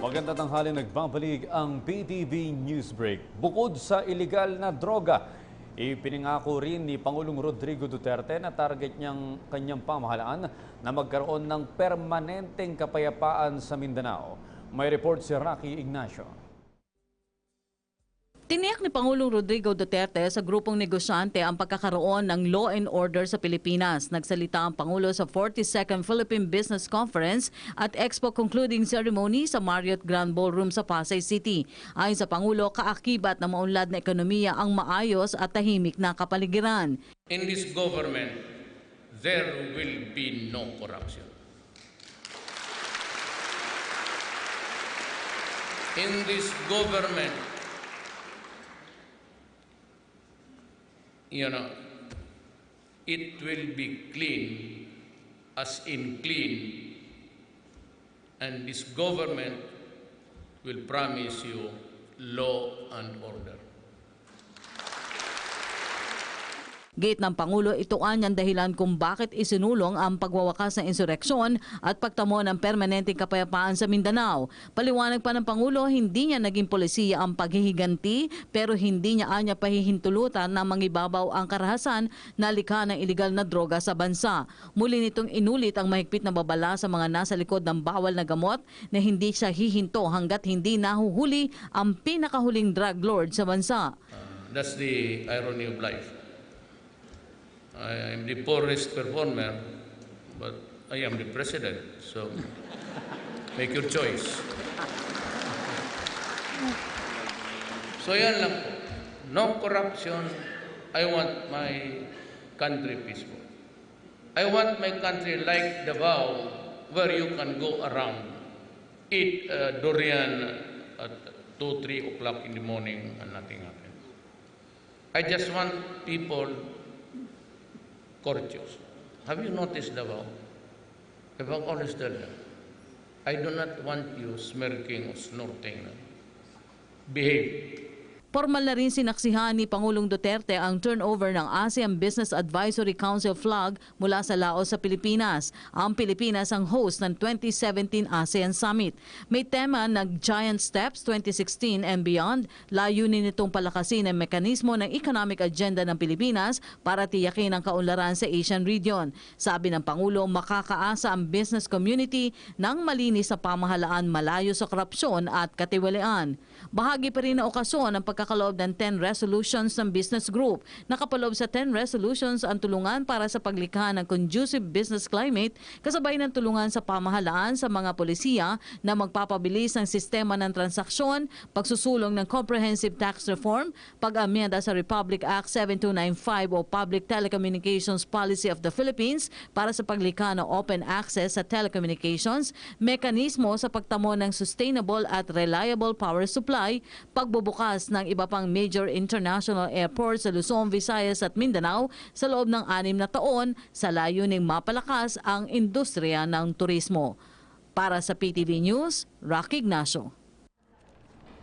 Magandang tanghali, nagbabalik ang PTV Newsbreak. Bukod sa iligal na droga, ipinangako rin ni Pangulong Rodrigo Duterte na target niyang kanyang pamahalaan na magkaroon ng permanenteng kapayapaan sa Mindanao. May report si Rocky Ignacio. Tiniyak ni Pangulong Rodrigo Duterte sa grupong negosyante ang pagkakaroon ng law and order sa Pilipinas. Nagsalita ang Pangulo sa 42nd Philippine Business Conference at Expo Concluding Ceremony sa Marriott Grand Ballroom sa Pasay City. Ayon sa Pangulo, kaakibat na maunlad na ekonomiya ang maayos at tahimik na kapaligiran. In this government, there will be no corruption. In this government, it will be clean, as in clean, and this government will promise you law and order. Gate ng Pangulo, ito ang dahilan kung bakit isinulong ang pagwawakas ng insureksyon at pagtamo ng permanenteng kapayapaan sa Mindanao. Paliwanag pa ng Pangulo, hindi niya naging polisiya ang paghihiganti pero hindi niya pahihintulutan na mangibabaw ang karahasan na likha ng iligal na droga sa bansa. Muli nitong inulit ang mahigpit na babala sa mga nasa likod ng bawal na gamot na hindi siya hihinto hanggat hindi nahuhuli ang pinakahuling drug lord sa bansa. That's the irony of life. I am the poorest performer, but I am the president, so make your choice. So yan lang po. No corruption. I want my country peaceful. I want my country like Davao, where you can go around, eat durian at 2, 3 o'clock in the morning and nothing happens. I just want people courteous. Have you noticed Davao? If I always tell them, I do not want you smirking or snorting. Behave. Formal na rin sinaksihan ni Pangulong Duterte ang turnover ng ASEAN Business Advisory Council flag mula sa Laos sa Pilipinas. Ang Pilipinas ang host ng 2017 ASEAN Summit. May tema na Giant Steps 2016 and Beyond. Layunin nitong palakasin ang mekanismo ng economic agenda ng Pilipinas para tiyakin ang kaunlaran sa Asian region. Sabi ng Pangulo, makakaasa ang business community ng malinis na pamahalaan malayo sa korupsyon at katiwalian. Bahagi pa rin na okasyon ang pagkakaloob ng 10 resolutions ng business group. Nakapaloob sa 10 resolutions ang tulungan para sa paglikha ng conducive business climate, kasabay ng tulungan sa pamahalaan sa mga polisiya na magpapabilis ng sistema ng transaksyon, pagsusulong ng comprehensive tax reform, pag-amyenda sa Republic Act 7295 o Public Telecommunications Policy of the Philippines para sa paglikha ng open access sa telecommunications, mekanismo sa pagtamo ng sustainable at reliable power supply, pagbubukas ng iba pang major international airports sa Luzon, Visayas at Mindanao sa loob ng 6 na taon sa layuning mapalakas ang industriya ng turismo. Para sa PTV News, Rocky Ignacio.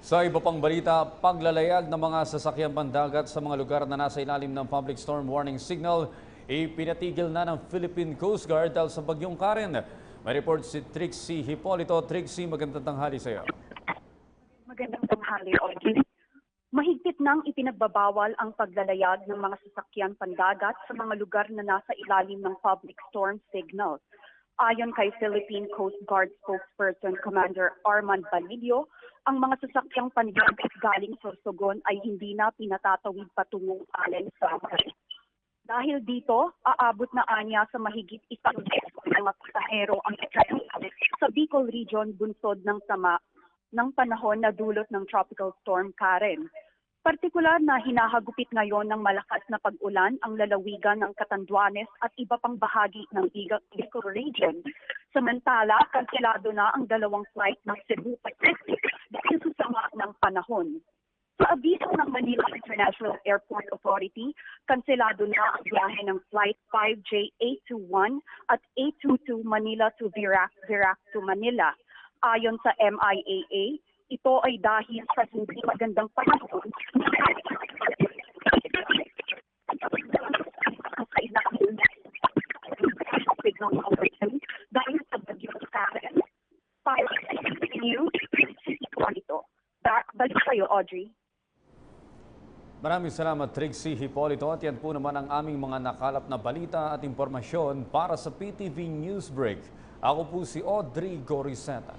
Sa iba pang balita, paglalayag ng mga sasakyang pandagat sa mga lugar na nasa ilalim ng public storm warning signal, ipinatigil na ng Philippine Coast Guard dahil sa bagyong Karen. May report si Trixie Hipolito. Trixie, magandang tanghali sa iyo. Magandang tanghali, Audrey. Mahigpit nang ipinagbabawal ang paglalayag ng mga sasakyan pandagat sa mga lugar na nasa ilalim ng public storm signal. Ayon kay Philippine Coast Guard spokesperson Commander Armand Balilio, ang mga sasakyang pandagat galing Sorsogon ay hindi na pinatatawid patungong Allen Samar. Dahil dito, aabot na anya sa mahigit 100 mga pasahero ang sa Bicol Region bunsod ng sama ng panahon na dulot ng Tropical Storm Karen. Partikular na hinahagupit ngayon ng malakas na pag-ulan ang lalawigan ng Catanduanes at iba pang bahagi ng Bicol Region. Samantala, kanselado na ang 2 flight ng Cebu Pacific dahil sa sama ng panahon. Sa abiso ng Manila International Airport Authority, kanselado na ang biyahe ng Flight 5J821 at 822 Manila to Virac to Manila. Ayon sa MIAA, ito ay dahil sa hindi magandang panahon dahil sa bagyong Karen. Para sa news, iyo, Audrey. Maraming salamat, Trixie Hipolito. At yan po naman ang aming mga nakalap na balita at impormasyon para sa PTV Newsbreak. Ako po si Audrey Goriseta.